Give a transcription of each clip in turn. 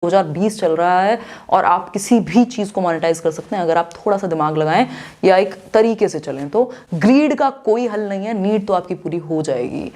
2020 चल रहा है और आप किसी भी चीज़ को मोनेटाइज कर सकते हैं अगर आप थोड़ा सा दिमाग लगाएं या एक तरीके से चलें। तो ग्रीड का कोई हल नहीं है, नीड तो आपकी पूरी हो जाएगी।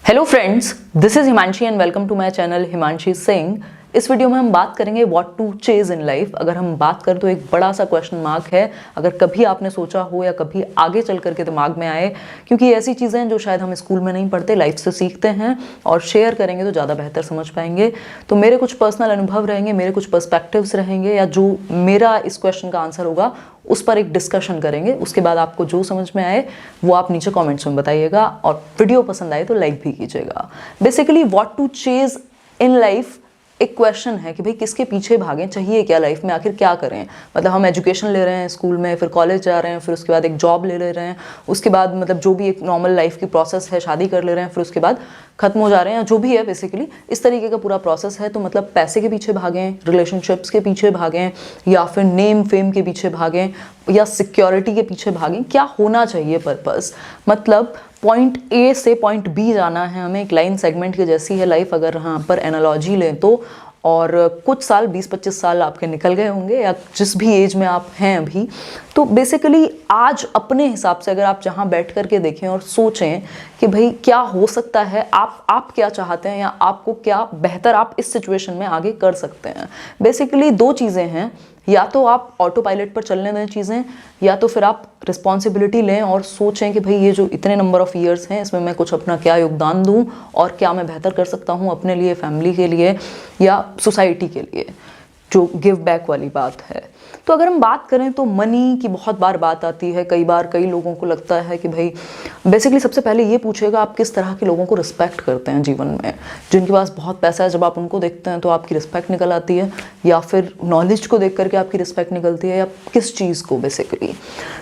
Hello friends, this is Himanshi and welcome to my channel Himanshi Singh. इस वीडियो में हम बात करेंगे what to chase in life. अगर हम बात करें तो एक बड़ा सा क्वेश्चन मार्क है, अगर कभी आपने सोचा हो या कभी आगे चल करके दिमाग में आए, क्योंकि ऐसी चीज़ें हैं जो शायद हम स्कूल में नहीं पढ़ते, लाइफ से सीखते हैं और शेयर करेंगे तो ज़्यादा बेहतर समझ पाएंगे। तो मेरे कुछ पर्सनल अनुभव रहेंगे, मेरे कुछ पर्सपेक्टिव्स रहेंगे, या जो मेरा इस क्वेश्चन का आंसर होगा उस पर एक डिस्कशन करेंगे। उसके बाद आपको जो समझ में आए वो आप नीचे कमेंट्स में बताइएगा और वीडियो पसंद आए तो लाइक भी कीजिएगा। Basically what to chase in life एक क्वेश्चन है कि भाई किसके पीछे भागें, चाहिए क्या लाइफ में, आखिर क्या करें। मतलब हम एजुकेशन ले रहे हैं स्कूल में, फिर कॉलेज जा रहे हैं, फिर उसके बाद एक जॉब ले रहे हैं, उसके बाद मतलब जो भी एक नॉर्मल लाइफ की प्रोसेस है, शादी कर ले रहे हैं, फिर उसके बाद खत्म हो जा रहे हैं, जो भी है बेसिकली इस तरीके का पूरा प्रोसेस है। तो मतलब पैसे के पीछे भागें, रिलेशनशिप्स के पीछे भागें, या फिर नेम फेम के पीछे भागें, या सिक्योरिटी के पीछे भागें, क्या होना चाहिए पर्पस। मतलब पॉइंट ए से पॉइंट बी जाना है हमें, एक लाइन सेगमेंट की जैसी है लाइफ अगर यहाँ पर एनालॉजी लें तो। और कुछ साल 20-25 साल आपके निकल गए होंगे या जिस भी एज में आप हैं अभी। तो बेसिकली आज अपने हिसाब से अगर आप जहाँ बैठ करके देखें और सोचें कि भाई क्या हो सकता है, आप क्या चाहते हैं या आपको क्या बेहतर आप इस सिचुएशन में आगे कर सकते हैं। बेसिकली दो चीज़ें हैं, या तो आप ऑटो पायलट पर चलने दें चीज़ें, या तो फिर आप रिस्पॉन्सिबिलिटी लें और सोचें कि भाई ये जो इतने नंबर ऑफ़ ईयर्स हैं इसमें मैं कुछ अपना क्या योगदान दूं और क्या मैं बेहतर कर सकता हूं अपने लिए, फैमिली के लिए या सोसाइटी के लिए, जो गिव बैक वाली बात है। तो अगर हम बात करें तो मनी की बहुत बार बात आती है। कई बार कई लोगों को लगता है कि भाई बेसिकली सबसे पहले ये पूछेगा आप किस तरह के लोगों को रिस्पेक्ट करते हैं जीवन में। जिनके पास बहुत पैसा है, जब आप उनको देखते हैं तो आपकी रिस्पेक्ट निकल आती है, या फिर नॉलेज को देख करके आपकी रिस्पेक्ट निकलती है, या किस चीज़ को बेसिकली।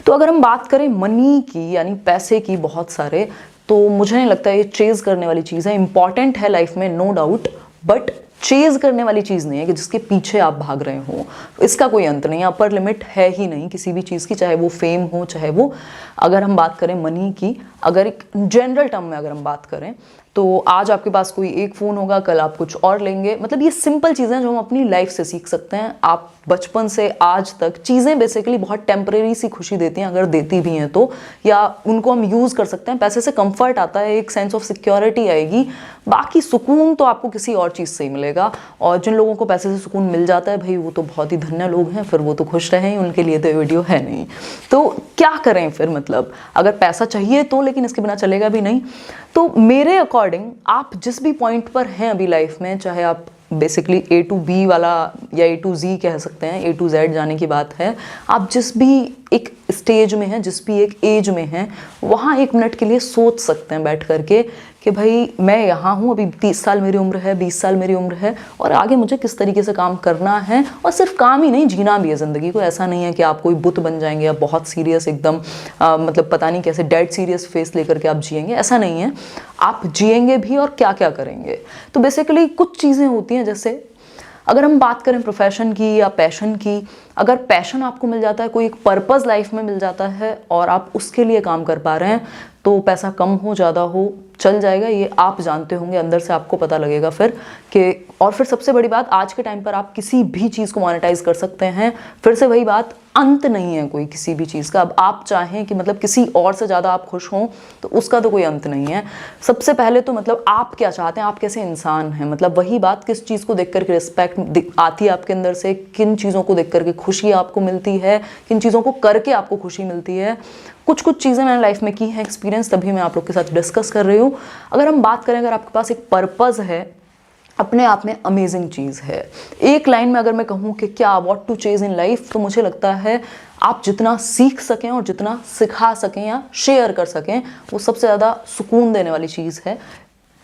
तो अगर हम बात करें मनी की यानी पैसे की बहुत सारे, तो मुझे नहीं लगता ये चेज करने वाली चीज़ है। इंपॉर्टेंट है लाइफ में, नो डाउट, बट चेज करने वाली चीज़ नहीं है कि जिसके पीछे आप भाग रहे हो। इसका कोई अंत नहीं, अपर लिमिट है ही नहीं किसी भी चीज़ की, चाहे वो फेम हो, चाहे वो, अगर हम बात करें मनी की, अगर एक जनरल टर्म में अगर हम बात करें तो आज आपके पास कोई एक फ़ोन होगा, कल आप कुछ और लेंगे। मतलब ये सिंपल चीज़ें जो हम अपनी लाइफ से सीख सकते हैं। आप बचपन से आज तक चीज़ें बेसिकली बहुत टेम्परेरी सी खुशी देती हैं, अगर देती भी हैं तो, या उनको हम यूज़ कर सकते हैं। पैसे से कंफर्ट आता है, एक सेंस ऑफ सिक्योरिटी आएगी, बाकी सुकून तो आपको किसी और चीज़ से ही मिलेगा। और जिन लोगों को पैसे से सुकून मिल जाता है भाई वो तो बहुत ही धन्य लोग हैं, फिर वो तो खुश रहें, उनके लिए तो ये वीडियो है नहीं। तो क्या करें फिर, मतलब अगर पैसा चाहिए तो, लेकिन इसके बिना चलेगा भी नहीं। तो मेरे अकॉर्डिंग आप जिस भी पॉइंट पर हैं अभी लाइफ में, चाहे आप बेसिकली A to B वाला या A to Z कह सकते हैं, A to Z जाने की बात है, आप जिस भी एक स्टेज में हैं, जिस भी एक एज में हैं, वहाँ एक मिनट के लिए सोच सकते हैं बैठ करके कि भाई मैं यहाँ हूँ, अभी 30 साल मेरी उम्र है, 20 साल मेरी उम्र है, और आगे मुझे किस तरीके से काम करना है। और सिर्फ काम ही नहीं, जीना भी है ज़िंदगी को। ऐसा नहीं है कि आप कोई बुत बन जाएंगे या बहुत सीरियस एकदम मतलब पता नहीं कैसे डेड सीरियस फेस लेकर के आप जिएंगे, ऐसा नहीं है। आप जिएंगे भी और क्या क्या करेंगे। तो बेसिकली कुछ चीज़ें होती हैं, जैसे अगर हम बात करें प्रोफेशन की या पैशन की, अगर पैशन आपको मिल जाता है, कोई एक पर्पस लाइफ में मिल जाता है और आप उसके लिए काम कर पा रहे हैं, तो पैसा कम हो ज़्यादा हो चल जाएगा, ये आप जानते होंगे, अंदर से आपको पता लगेगा फिर कि। और फिर सबसे बड़ी बात, आज के टाइम पर आप किसी भी चीज़ को मोनेटाइज कर सकते हैं। फिर से वही बात, अंत नहीं है कोई किसी भी चीज़ का। अब आप चाहें कि मतलब किसी और से ज़्यादा आप खुश हों तो उसका तो कोई अंत नहीं है। सबसे पहले तो मतलब आप क्या चाहते हैं, आप कैसे इंसान हैं। मतलब वही बात, किस चीज़ को देख करके रिस्पेक्ट आती है आपके अंदर से, किन चीज़ों को देख करके खुशी आपको मिलती है, किन चीज़ों को करके आपको खुशी मिलती है। कुछ चीज़ें मैंने लाइफ में की हैं एक्सपीरियंस, तभी मैं आप लोग के साथ डिस्कस कर रही हूँ। अगर हम बात करें, अगर आपके पास एक पर्पज़ है, अपने आप में अमेजिंग चीज़ है। एक लाइन में अगर मैं कहूँ कि क्या what to chase in life, तो मुझे लगता है आप जितना सीख सकें और जितना सिखा सकें या शेयर कर सकें, वो सबसे ज़्यादा सुकून देने वाली चीज़ है,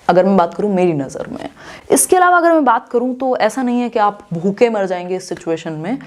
अगर मैं बात करूं मेरी नज़र में। इसके अलावा अगर मैं बात करूं तो ऐसा नहीं है कि आप भूखे मर जाएंगे इस सिचुएशन में।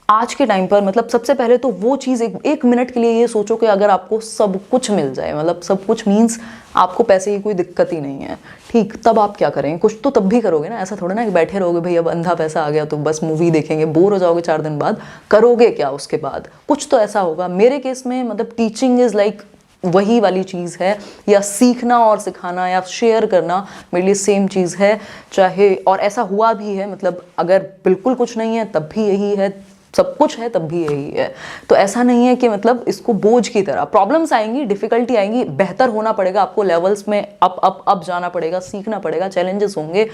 आज के टाइम पर मतलब सबसे पहले तो वो चीज़, एक मिनट के लिए ये सोचो कि अगर आपको सब कुछ मिल जाए, मतलब सब कुछ मीन्स आपको पैसे की कोई दिक्कत ही नहीं है, ठीक, तब आप क्या करेंगे। कुछ तो तब भी करोगे ना, ऐसा थोड़ा ना कि बैठे रहोगे भाई अब अंधा पैसा आ गया तो बस मूवी देखेंगे, बोर हो जाओगे 4 दिन बाद, करोगे क्या उसके बाद। कुछ तो ऐसा होगा। मेरे केस में मतलब टीचिंग इज़ लाइक वही वाली चीज़ है, या सीखना और सिखाना या शेयर करना मेरे लिए सेम चीज़ है। चाहे, और ऐसा हुआ भी है, मतलब अगर बिल्कुल कुछ नहीं है तब भी यही है, सब कुछ है तब भी यही है। तो ऐसा नहीं है कि मतलब इसको बोझ की तरह, प्रॉब्लम्स आएंगी, डिफिकल्टी आएंगी, बेहतर होना पड़ेगा आपको, लेवल्स में अप जाना पड़ेगा, सीखना पड़ेगा, चैलेंजेस होंगे,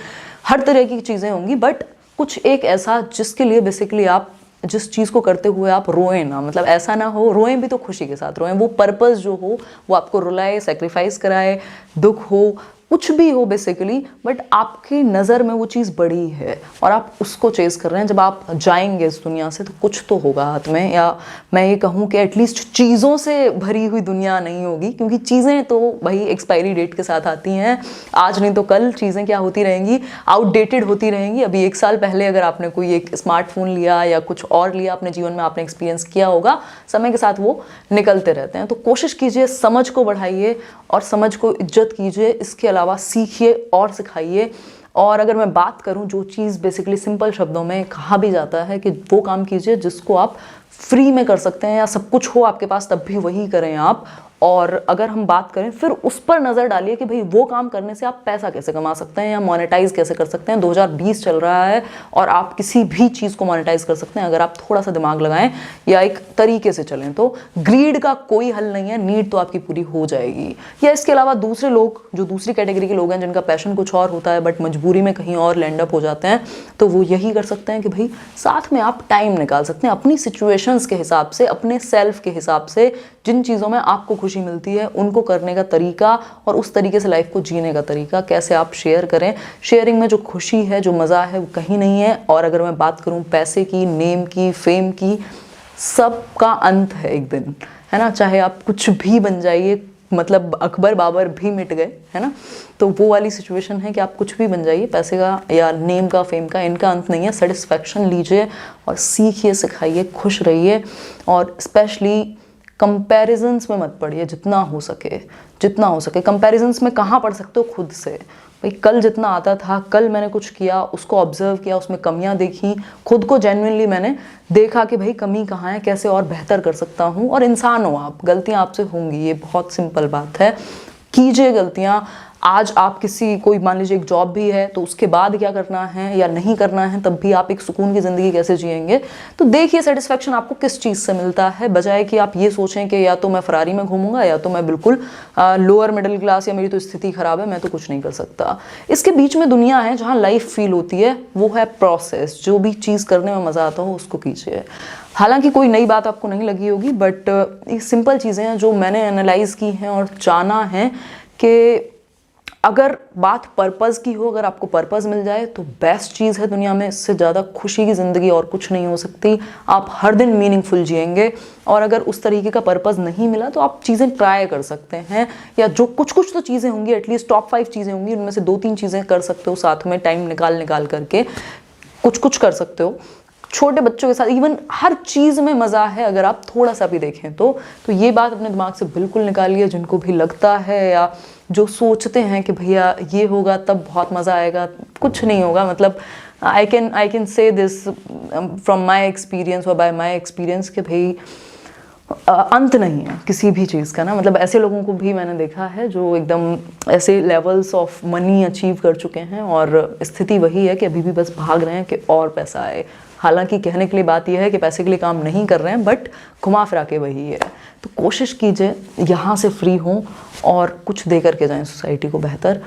हर तरह की चीज़ें होंगी, बट कुछ एक ऐसा जिसके लिए बेसिकली आप जिस चीज़ को करते हुए आप रोएं ना, मतलब ऐसा ना हो, रोएं भी तो खुशी के साथ रोएं, वो पर्पस जो हो वो आपको रुलाए, सेक्रीफाइस कराए, दुख हो, कुछ भी हो बेसिकली, बट आपकी नज़र में वो चीज़ बड़ी है और आप उसको चेस कर रहे हैं। जब आप जाएंगे इस दुनिया से तो कुछ तो होगा हाथ में, या मैं ये कहूँ कि एटलीस्ट चीज़ों से भरी हुई दुनिया नहीं होगी, क्योंकि चीज़ें तो भाई एक्सपायरी डेट के साथ आती हैं, आज नहीं तो कल चीज़ें क्या होती रहेंगी, आउटडेटेड होती रहेंगी। अभी 1 साल पहले अगर आपने कोई एक स्मार्टफोन लिया या कुछ और लिया अपने जीवन में, आपने एक्सपीरियंस किया होगा, समय के साथ वो निकलते रहते हैं। तो कोशिश कीजिए, समझ को बढ़ाइए और समझ को इज्जत कीजिए, इसके अलावा सीखिए और सिखाइए। और अगर मैं बात करूं, जो चीज़ बेसिकली सिंपल शब्दों में कहा भी जाता है कि वो काम कीजिए जिसको आप फ्री में कर सकते हैं, या सब कुछ हो आपके पास तब भी वही करें आप। और अगर हम बात करें, फिर उस पर नज़र डालिए कि भाई वो काम करने से आप पैसा कैसे कमा सकते हैं या मोनेटाइज कैसे कर सकते हैं। 2020 चल रहा है और आप किसी भी चीज़ को मोनेटाइज कर सकते हैं अगर आप थोड़ा सा दिमाग लगाएं या एक तरीके से चलें। तो ग्रीड का कोई हल नहीं है, नीड तो आपकी पूरी हो जाएगी। या इसके अलावा दूसरे लोग, जो दूसरी कैटेगरी के लोग हैं जिनका पैशन कुछ और होता है बट मजबूरी में कहीं और लैंड अप हो जाते हैं, तो वो यही कर सकते हैं कि भाई साथ में आप टाइम निकाल सकते हैं अपनी सिचुएशंस के हिसाब से, अपने सेल्फ के हिसाब से, जिन चीज़ों में आपको खुशी मिलती है उनको करने का तरीका और उस तरीके से लाइफ को जीने का तरीका कैसे आप शेयर करें। शेयरिंग में जो खुशी है, जो मज़ा है, वो कहीं नहीं है। और अगर मैं बात करूं पैसे की, नेम की, फेम की, सब का अंत है एक दिन, है ना। चाहे आप कुछ भी बन जाइए, मतलब अकबर बाबर भी मिट गए, है ना। तो वो वाली सिचुएशन है कि आप कुछ भी बन जाइए, पैसे का या नेम का, फेम का, इनका अंत नहीं है। सेटिस्फैक्शन लीजिए और सीखिए, सिखाइए, खुश रहिए। और स्पेशली कंपैरिजंस में मत पड़िए, जितना हो सके, जितना हो सके। कंपैरिजंस में कहाँ पढ़ सकते हो? खुद से। भाई कल जितना आता था, कल मैंने कुछ किया, उसको ऑब्जर्व किया, उसमें कमियां देखी, खुद को जेन्युइनली मैंने देखा कि भाई कमी कहाँ है, कैसे और बेहतर कर सकता हूँ। और इंसान हो आप, गलतियाँ आपसे होंगी, ये बहुत सिंपल बात है। कीजिए गलतियाँ। आज आप कोई मान लीजिए एक जॉब भी है तो उसके बाद क्या करना है या नहीं करना है, तब भी आप एक सुकून की ज़िंदगी कैसे जिएंगे। तो देखिए सेटिस्फेक्शन आपको किस चीज़ से मिलता है, बजाय कि आप ये सोचें कि या तो मैं फरारी में घूमूंगा या तो मैं बिल्कुल लोअर मिडिल क्लास, या मेरी तो स्थिति ख़राब है, मैं तो कुछ नहीं कर सकता। इसके बीच में दुनिया है जहाँ लाइफ फील होती है, वो है प्रोसेस। जो भी चीज़ करने में मज़ा आता हो उसको कीजिए। हालांकि कोई नई बात आपको नहीं लगी होगी, बट ये सिंपल चीज़ें हैं जो मैंने एनालाइज़ की हैं और जाना है कि अगर बात पर्पज़ की हो, अगर आपको पर्पज़ मिल जाए तो बेस्ट चीज़ है दुनिया में। इससे ज़्यादा खुशी की ज़िंदगी और कुछ नहीं हो सकती। आप हर दिन मीनिंगफुल जिएंगे। और अगर उस तरीके का पर्पज़ नहीं मिला तो आप चीज़ें ट्राई कर सकते हैं, या जो कुछ तो चीज़ें होंगी, एटलीस्ट टॉप 5 चीज़ें होंगी, उनमें से 2-3 चीज़ें कर सकते हो साथ में, टाइम निकाल करके कुछ कर सकते हो। छोटे बच्चों के साथ इवन हर चीज़ में मज़ा है अगर आप थोड़ा सा भी देखें तो ये बात अपने दिमाग से बिल्कुल निकालिए। जिनको भी लगता है या जो सोचते हैं कि भैया ये होगा तब बहुत मज़ा आएगा, कुछ नहीं होगा। मतलब I can say this from my experience और बाय माई एक्सपीरियंस कि भाई अंत नहीं है किसी भी चीज़ का ना। मतलब ऐसे लोगों को भी मैंने देखा है जो एकदम ऐसे लेवल्स ऑफ मनी अचीव कर चुके हैं और स्थिति वही है कि अभी भी बस भाग रहे हैं कि और पैसा आए। हालांकि कहने के लिए बात यह है कि पैसे के लिए काम नहीं कर रहे हैं, बट घुमा फिरा के वही है। तो कोशिश कीजिए यहाँ से फ्री हों और कुछ दे करके जाएं सोसाइटी को बेहतर।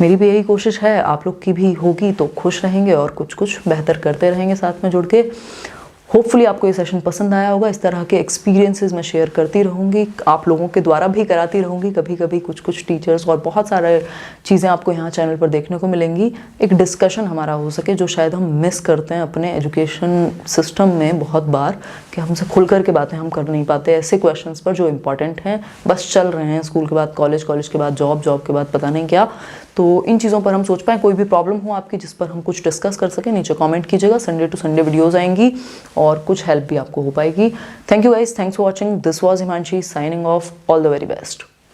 मेरी भी यही कोशिश है, आप लोग की भी होगी तो खुश रहेंगे और कुछ बेहतर करते रहेंगे साथ में जुड़ के। होपफुली आपको ये सेशन पसंद आया होगा। इस तरह के एक्सपीरियंसेस मैं शेयर करती रहूँगी, आप लोगों के द्वारा भी कराती रहूँगी। कभी कभी कुछ टीचर्स और बहुत सारे चीज़ें आपको यहाँ चैनल पर देखने को मिलेंगी। एक डिस्कशन हमारा हो सके जो शायद हम मिस करते हैं अपने एजुकेशन सिस्टम में बहुत बार, कि हमसे खुल कर के बातें हम कर नहीं पाते ऐसे क्वेश्चंस पर जो इंपॉर्टेंट हैं। बस चल रहे हैं, स्कूल के बाद कॉलेज, कॉलेज के बाद जॉब, जॉब के बाद पता नहीं क्या। तो इन चीज़ों पर हम सोच पाएँ। कोई भी प्रॉब्लम हो आपकी जिस पर हम कुछ डिस्कस कर सकें, नीचे कमेंट कीजिएगा। संडे टू संडे वीडियोस आएंगी और कुछ हेल्प भी आपको हो पाएगी। Thank you guys, thanks for watching. This was Himanshi signing off. All the very best.